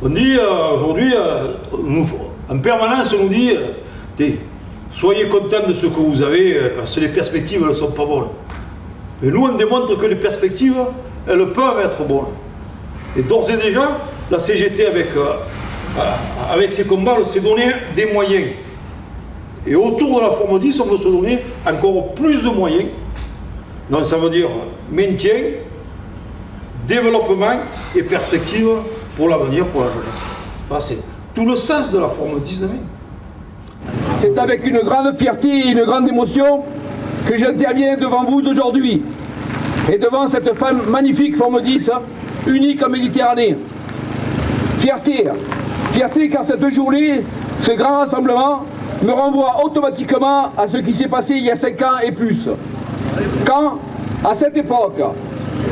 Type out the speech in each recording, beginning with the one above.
On dit aujourd'hui, en permanence, on nous dit soyez contents de ce que vous avez, parce que les perspectives ne sont pas bonnes. Et nous, on démontre que les perspectives, elles peuvent être bonnes. Et d'ores et déjà, la CGT, avec ses combats, elle s'est donné des moyens. Et autour de la forme 10, on veut se donner encore plus de moyens. Donc ça veut dire maintien, développement et perspective pour l'avenir, pour la jeunesse. Enfin, c'est tout le sens de la forme 10 demain. C'est avec une grande fierté et une grande émotion que j'interviens devant vous aujourd'hui et devant cette magnifique forme 10, unique en Méditerranée. Fierté car cette journée, ce grand rassemblement, me renvoie automatiquement à ce qui s'est passé il y a 5 ans et plus. Quand, à cette époque,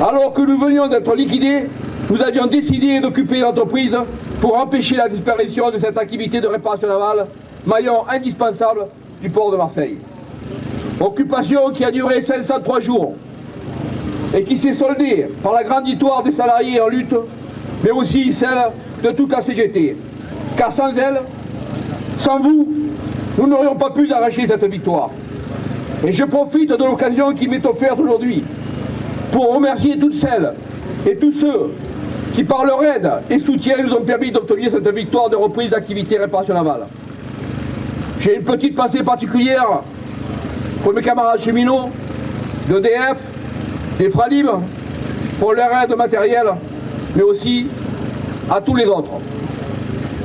alors que nous venions d'être liquidés, nous avions décidé d'occuper l'entreprise pour empêcher la disparition de cette activité de réparation navale, maillon indispensable du port de Marseille. Occupation qui a duré 503 jours et qui s'est soldée par la grande victoire des salariés en lutte, mais aussi celle de toute la CGT. Car sans elle, sans vous, nous n'aurions pas pu arracher cette victoire. Et je profite de l'occasion qui m'est offerte aujourd'hui pour remercier toutes celles et tous ceux qui, par leur aide et soutien, nous ont permis d'obtenir cette victoire de reprise d'activité réparation navale. J'ai une petite pensée particulière pour mes camarades cheminots, d'EDF, des Fralib, pour leur aide matérielle, mais aussi à tous les autres.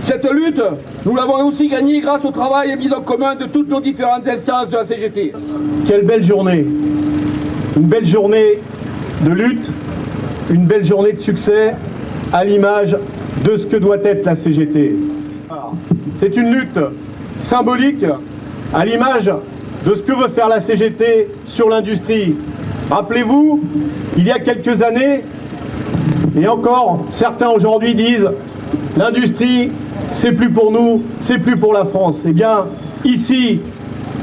Cette lutte, nous l'avons aussi gagnée grâce au travail et mise en commun de toutes nos différentes instances de la CGT. Quelle belle journée! Une belle journée de lutte, une belle journée de succès à l'image de ce que doit être la CGT. C'est une lutte symbolique à l'image de ce que veut faire la CGT sur l'industrie. Rappelez-vous, il y a quelques années, et encore certains aujourd'hui disent l'industrie c'est plus pour nous, c'est plus pour la France. Eh bien, ici,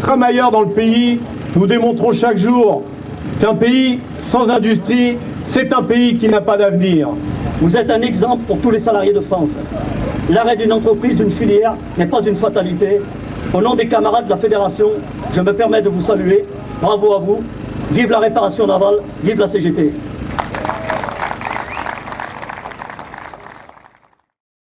comme ailleurs dans le pays, nous démontrons chaque jour qu'un pays sans industrie, c'est un pays qui n'a pas d'avenir. Vous êtes un exemple pour tous les salariés de France. L'arrêt d'une entreprise, d'une filière, n'est pas une fatalité. Au nom des camarades de la Fédération, je me permets de vous saluer. Bravo à vous. Vive la réparation navale, vive la CGT.